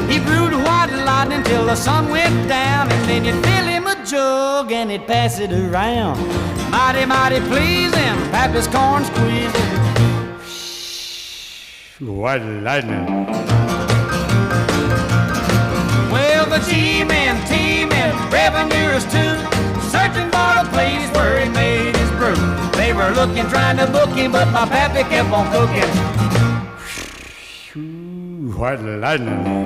He brewed white lightning till the sun went down, and then you'd fill him a jug and he'd pass it around. Mighty, mighty pleasing, Pappy's corn squeezing. White lightning. Well, the G-men, T-men, revenuers too, searching for a place where he made his brew. They were looking, trying to book him, but my pappy kept on cooking. White lightning.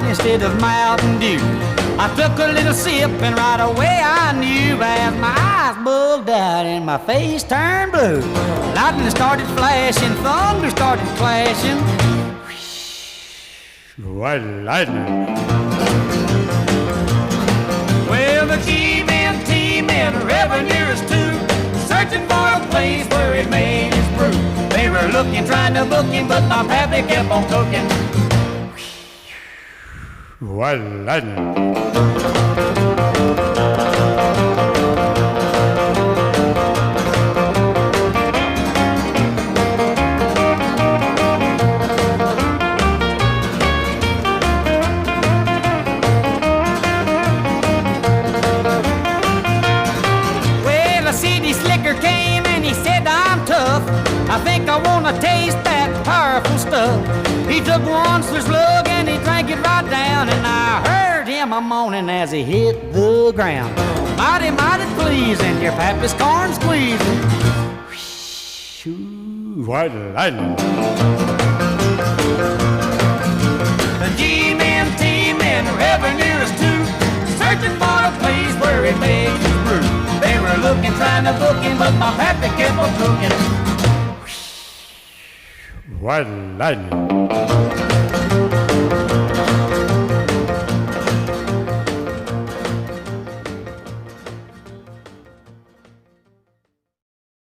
Instead of Mountain Dew, I took a little sip and right away I knew, as my eyes bugged out and my face turned blue. Lightning started flashing, thunder started clashing. White lightning. Well, the G-men, T-men, revenuers too, searching for a place where he made his brew. They were looking, trying to book him, but my pappy kept on cooking. White lightning. Well, a city slicker came and he said, I'm tough. I think I want to taste that powerful stuff. He took one slug and he drank it right down, and I heard him a moaning as he hit the ground. Mighty, mighty pleasing, your pappy's corn squeezing. White lightning. The G-men, T-men, revenuers too, searching for a place where he made his brew. They were looking, trying to book him, but my pappy kept on cooking. White lightning.